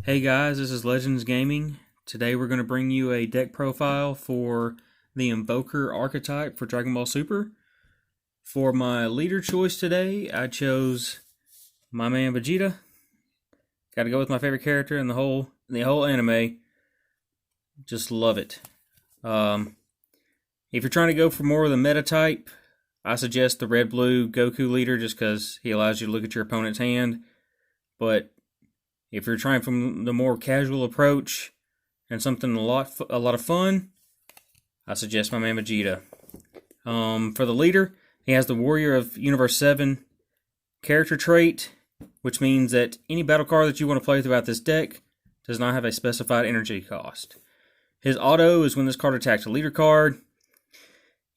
Hey guys, this is Legends Gaming. Today we're going to bring you a deck profile for the Invoker archetype for Dragon Ball Super. For my leader choice today, I chose my man Vegeta. Got to go with my favorite character in the whole anime. Just love it. If you're trying to go for more of the meta type, I suggest the red-blue Goku leader just because he allows you to look at your opponent's hand. But if you're trying from the more casual approach and something a lot of fun, I suggest my man Vegeta. For the leader, he has the Warrior of Universe 7 character trait, which means that any battle card that you want to play throughout this deck does not have a specified energy cost. His auto is when this card attacks a leader card.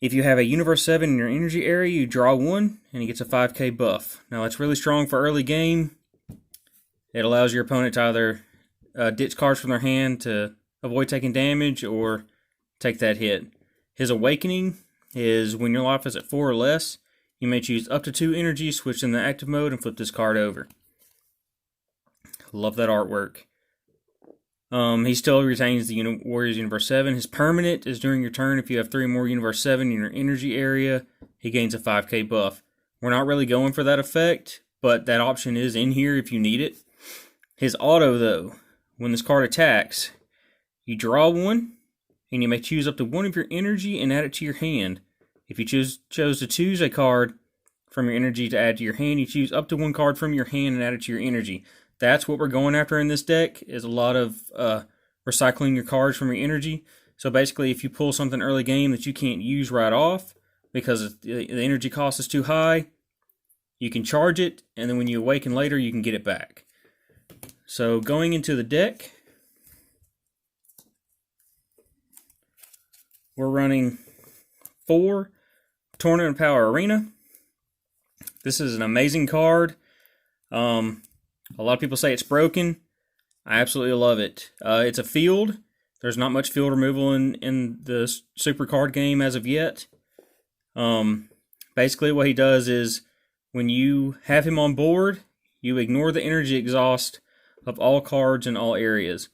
If you have a Universe 7 in your energy area, you draw one, and he gets a 5k buff. Now, that's really strong for early game. It allows your opponent to either ditch cards from their hand to avoid taking damage or take that hit. His Awakening is when your life is at 4 or less, you may choose up to 2 energy, switch in the active mode, and flip this card over. Love that artwork. He still retains the Warriors Universe 7. His permanent is during your turn. If you have 3 more Universe 7 in your energy area, he gains a 5k buff. We're not really going for that effect, but that option is in here if you need it. His auto, though, when this card attacks, you draw one, and you may choose up to 1 of your energy and add it to your hand. If you chose to choose a card from your energy to add to your hand, you choose up to 1 card from your hand and add it to your energy. That's what we're going after in this deck, is a lot of recycling your cards from your energy. So basically, if you pull something early game that you can't use right off because the energy cost is too high, you can charge it, and then when you awaken later, you can get it back. So going into the deck, we're running 4 Tournament Power Arena. This is an amazing card. A lot of people say it's broken. I absolutely love it. It's a field. There's not much field removal in the Super card game as of yet. Basically what he does is when you have him on board, you ignore the energy exhaust of all cards in all areas.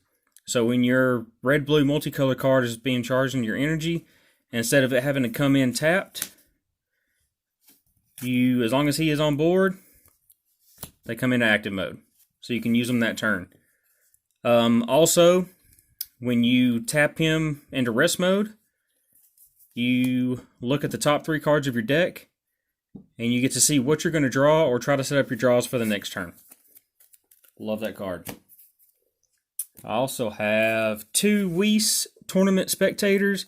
So when your red-blue multicolor card is being charged in your energy, instead of it having to come in tapped, as long as he is on board, they come into active mode. So you can use them that turn. Also, when you tap him into rest mode, you look at the top 3 cards of your deck, and you get to see what you're going to draw or try to set up your draws for the next turn. Love that card. I also have 2 Whis Tournament Spectators.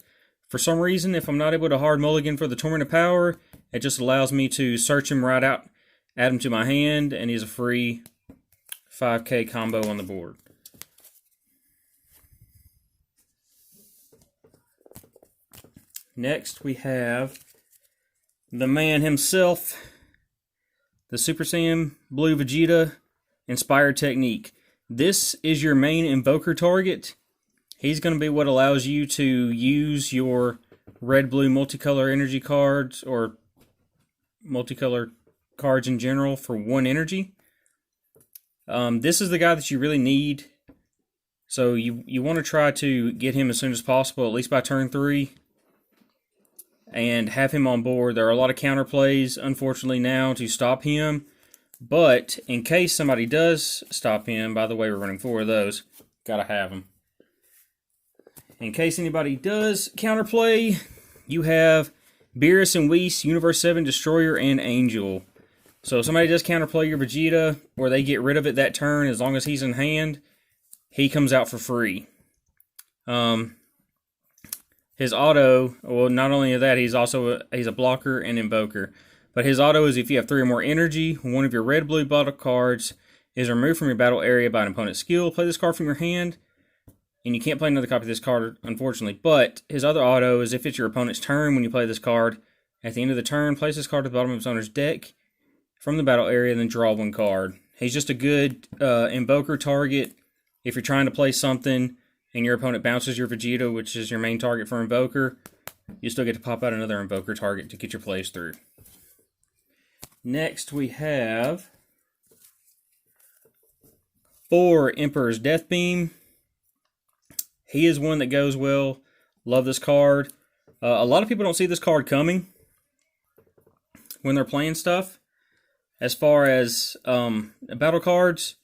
For some reason, if I'm not able to hard mulligan for the Tournament of Power, it just allows me to search him right out, add him to my hand, and he's a free 5k combo on the board. Next, we have the man himself, the Super Saiyan Blue Vegeta Inspired Technique. This is your main Invoker target. He's going to be what allows you to use your red-blue multicolor energy cards or multicolor cards in general for 1 energy. This is the guy that you really need. So you want to try to get him as soon as possible, at least by turn 3. And have him on board. There are a lot of counterplays, unfortunately, now to stop him. But in case somebody does stop him, by the way, we're running 4 of those. Gotta have them. In case anybody does counterplay, you have Beerus and Whis, Universe 7, Destroyer, and Angel. So if somebody does counterplay your Vegeta, or they get rid of it that turn, as long as he's in hand, he comes out for free. His auto, well, not only that, he's a blocker and invoker. But his auto is if you have 3 or more energy, 1 of your red-blue battle cards is removed from your battle area by an opponent's skill. Play this card from your hand, and you can't play another copy of this card, unfortunately. But his other auto is if it's your opponent's turn when you play this card, at the end of the turn, place this card to the bottom of his owner's deck from the battle area, and then draw 1 card. He's just a good invoker target if you're trying to play something and your opponent bounces your Vegeta, which is your main target for invoker. You still get to pop out another invoker target to get your plays through. Next we have 4 Emperor's Death Beam. He is one that goes well. Love this card. A lot of people don't see this card coming when they're playing stuff as far as battle cards,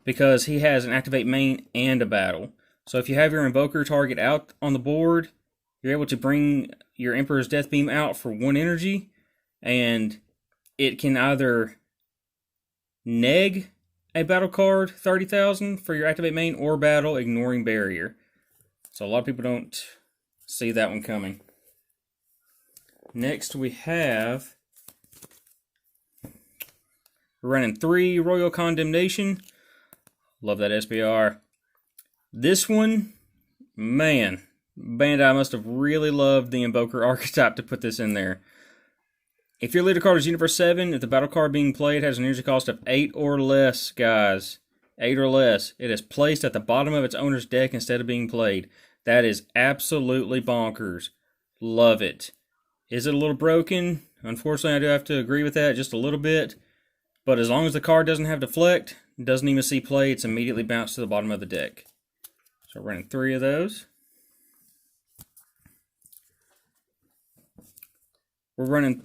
because he has an activate main and a battle. So if you have your Invoker target out on the board, you're able to bring your Emperor's Death Beam out for 1 energy, and it can either neg a battle card 30,000 for your activate main or battle, ignoring barrier. So a lot of people don't see that one coming. Next we have, we're running 3 Royal Condemnation. Love that SBR. This one, man, Bandai must have really loved the Invoker archetype to put this in there. If your leader card is Universe 7, if the battle card being played has an energy cost of 8 or less, guys, 8 or less, it is placed at the bottom of its owner's deck instead of being played. That is absolutely bonkers. Love it. Is it a little broken? Unfortunately, I do have to agree with that just a little bit. But as long as the card doesn't have deflect, doesn't even see play, it's immediately bounced to the bottom of the deck. So we're running 3 of those. We're running,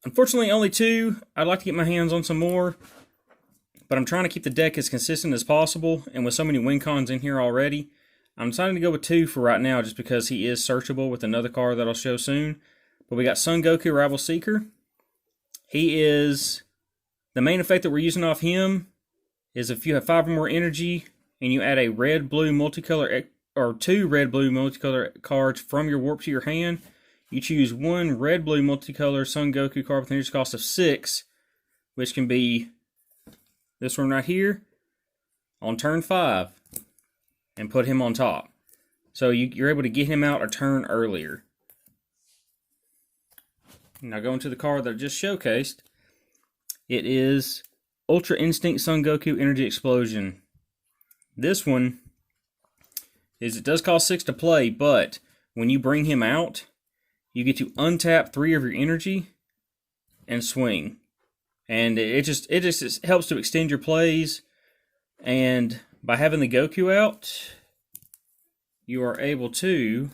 unfortunately, only 2. I'd like to get my hands on some more, but I'm trying to keep the deck as consistent as possible, and with so many win cons in here already, I'm deciding to go with 2 for right now, just because he is searchable with another card that I'll show soon. But we got Son Goku Rival Seeker. He is, the main effect that we're using off him is if you have 5 or more energy, and you add a red-blue multicolor, or 2 red-blue multicolor cards from your warp to your hand, you choose 1 red-blue multicolor Son Goku card with an energy cost of 6, which can be this one right here, on turn 5, and put him on top. So you're able to get him out a turn earlier. Now going to the card that I just showcased, it is Ultra Instinct Son Goku Energy Explosion. This one is, it does cost 6 to play, but when you bring him out, you get to untap 3 of your energy and swing. And it just helps to extend your plays. And by having the Goku out, you are able to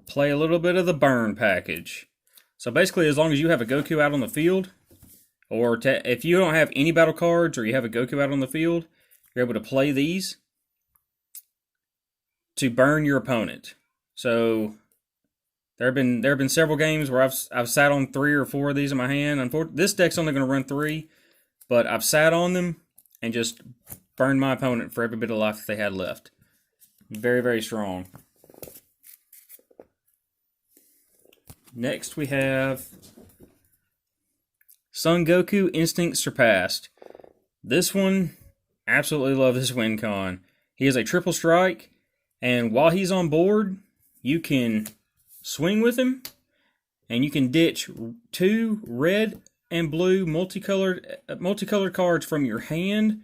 play a little bit of the burn package. So basically, as long as you have a Goku out on the field, or if you don't have any battle cards or you have a Goku out on the field, you're able to play these to burn your opponent. So there have been several games where I've sat on 3 or 4 of these in my hand. Unfortunately, this deck's only going to run 3, but I've sat on them and just burned my opponent for every bit of life that they had left. Very, very strong. Next we have Son Goku Instinct Surpassed. This one, absolutely love this win con. He is a triple strike, and while he's on board, you can swing with him, and you can ditch 2 red and blue multicolored cards from your hand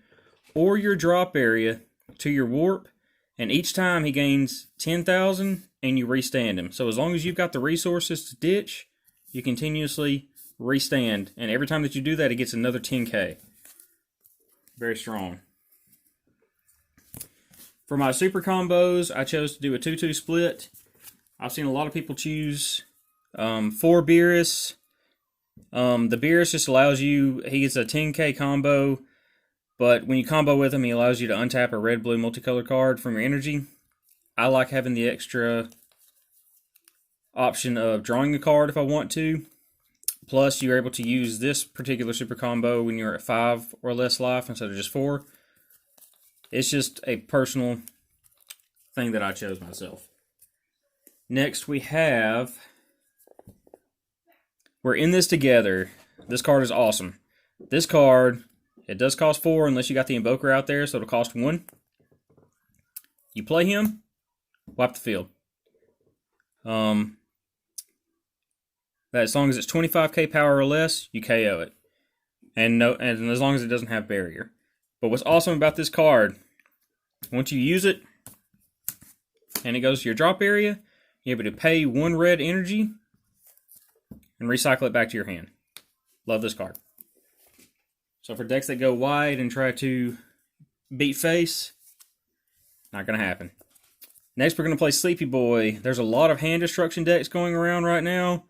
or your drop area to your warp, and each time he gains 10,000 and you restand him. So as long as you've got the resources to ditch, you continuously restand, and every time that you do that, it gets another 10k. Very strong. For my super combos, I chose to do a 2-2 split. I've seen a lot of people choose 4 Beerus. The Beerus just allows you, he gets a 10k combo, but when you combo with him, he allows you to untap a red-blue multicolor card from your energy. I like having the extra option of drawing a card if I want to. Plus, you're able to use this particular super combo when you're at 5 or less life instead of just 4. It's just a personal thing that I chose myself. Next, we have, we're in this together. This card is awesome. This card, it does cost 4 unless you got the Invoker out there, so it'll cost 1. You play him, wipe the field. That as long as it's 25k power or less, you KO it. And as long as it doesn't have barrier. But what's awesome about this card, once you use it, and it goes to your drop area, you're able to pay 1 red energy and recycle it back to your hand. Love this card. So for decks that go wide and try to beat face, not going to happen. Next, we're going to play Sleepy Boy. There's a lot of hand destruction decks going around right now.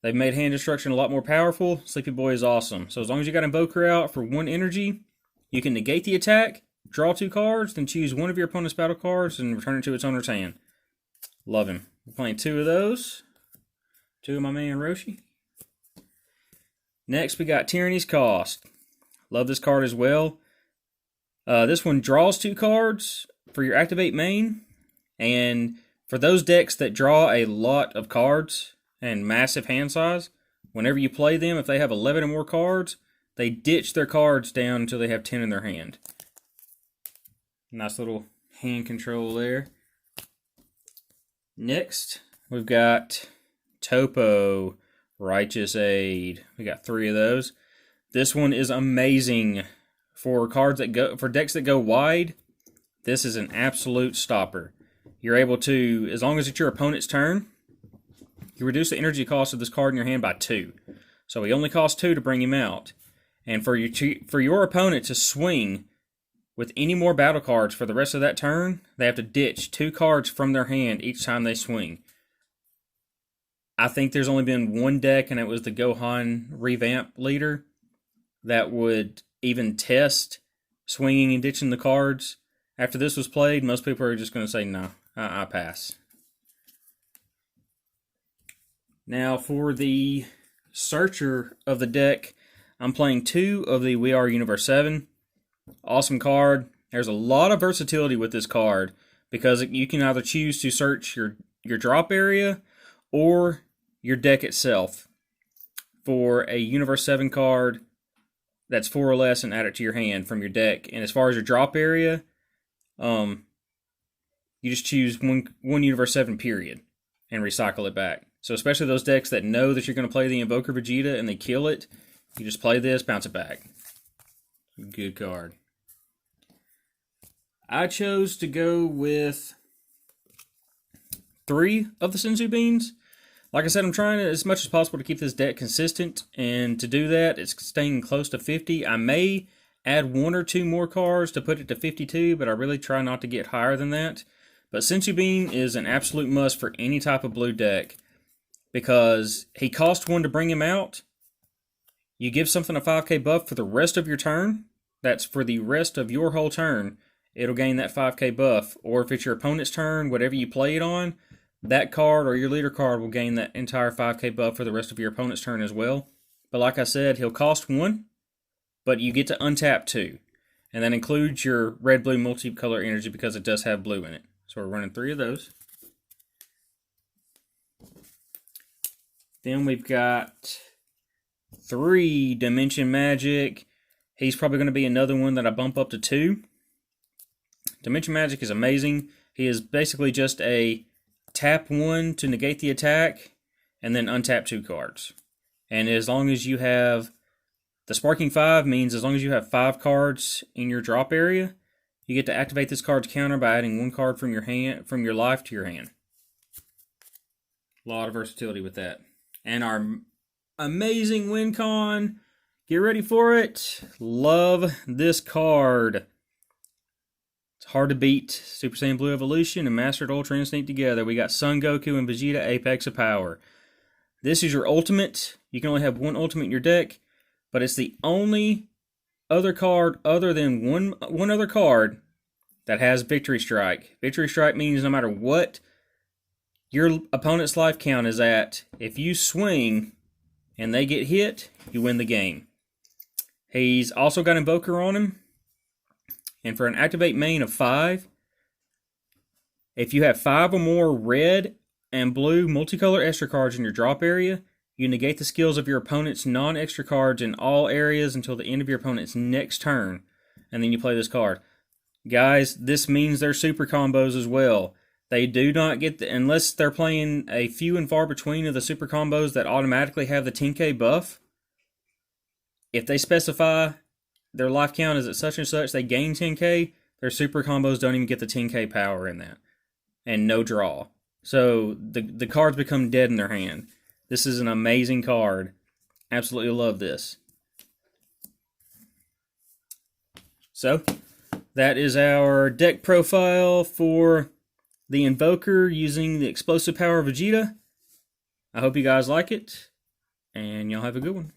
They've made hand destruction a lot more powerful. Sleepy Boy is awesome. So as long as you got Invoker out for 1 energy, you can negate the attack, draw 2 cards, then choose one of your opponent's battle cards and return it to its owner's hand. Love him. We're playing 2 of those. 2 of my man Roshi. Next, we got Tyranny's Cost. Love this card as well. This one draws 2 cards for your activate main. And for those decks that draw a lot of cards and massive hand size, whenever you play them, if they have 11 or more cards, they ditch their cards down until they have 10 in their hand. Nice little hand control there. Next, we've got Topo, Righteous Aid. We got 3 of those. This one is amazing for decks that go wide. This is an absolute stopper. You're able to, as long as it's your opponent's turn, you reduce the energy cost of this card in your hand by 2. So he only costs 2 to bring him out. And for your opponent to swing with any more battle cards for the rest of that turn, they have to ditch 2 cards from their hand each time they swing. I think there's only been 1 deck, and it was the Gohan revamp leader, that would even test swinging and ditching the cards. After this was played, most people are just going to say, no, I pass. Now for the searcher of the deck, I'm playing 2 of the We Are Universe 7. Awesome card. There's a lot of versatility with this card because you can either choose to search your drop area or your deck itself for a Universe 7 card that's 4 or less and add it to your hand from your deck. And as far as your drop area, you just choose one Universe 7 period and recycle it back. So especially those decks that know that you're going to play the Invoker Vegeta and they kill it, you just play this, bounce it back. Good card. I chose to go with 3 of the Senzu Beans. Like I said, I'm trying as much as possible to keep this deck consistent, and to do that, it's staying close to 50. I may add 1 or 2 more cards to put it to 52, but I really try not to get higher than that. But Senzu Bean is an absolute must for any type of blue deck, because he costs 1 to bring him out. You give something a 5k buff for the rest of your turn. That's for the rest of your whole turn. It'll gain that 5k buff. Or if it's your opponent's turn, whatever you play it on, that card or your leader card will gain that entire 5k buff for the rest of your opponent's turn as well. But like I said, he'll cost 1, but you get to untap 2. And that includes your red-blue multicolor energy because it does have blue in it. So we're running 3 of those. Then we've got 3 Dimension Magic. He's probably going to be another one that I bump up to 2. Dimension Magic is amazing. He is basically just a tap 1 to negate the attack, and then untap 2 cards. And as long as you have, the Sparking 5 means as long as you have 5 cards in your drop area, you get to activate this card's counter by adding 1 card from your hand, from your life to your hand. A lot of versatility with that. And our amazing win con, get ready for it. Love this card. It's hard to beat Super Saiyan Blue Evolution and Mastered Ultra Instinct together. We got Son Goku and Vegeta Apex of Power. This is your ultimate. You can only have 1 ultimate in your deck, but it's the only other card other than one other card that has Victory Strike. Victory Strike means no matter what your opponent's life count is at, if you swing and they get hit, you win the game. He's also got Invoker on him. And for an activate main of 5, if you have 5 or more red and blue multicolor extra cards in your drop area, you negate the skills of your opponent's non-extra cards in all areas until the end of your opponent's next turn. And then you play this card. Guys, this means they're super combos as well. They do not get unless they're playing a few and far between of the super combos that automatically have the 10k buff. If they specify their life count is at such and such, they gain 10k, their super combos don't even get the 10k power in that. And no draw. So the cards become dead in their hand. This is an amazing card. Absolutely love this. So, that is our deck profile for the Invoker using the explosive power of Vegeta. I hope you guys like it, and y'all have a good one.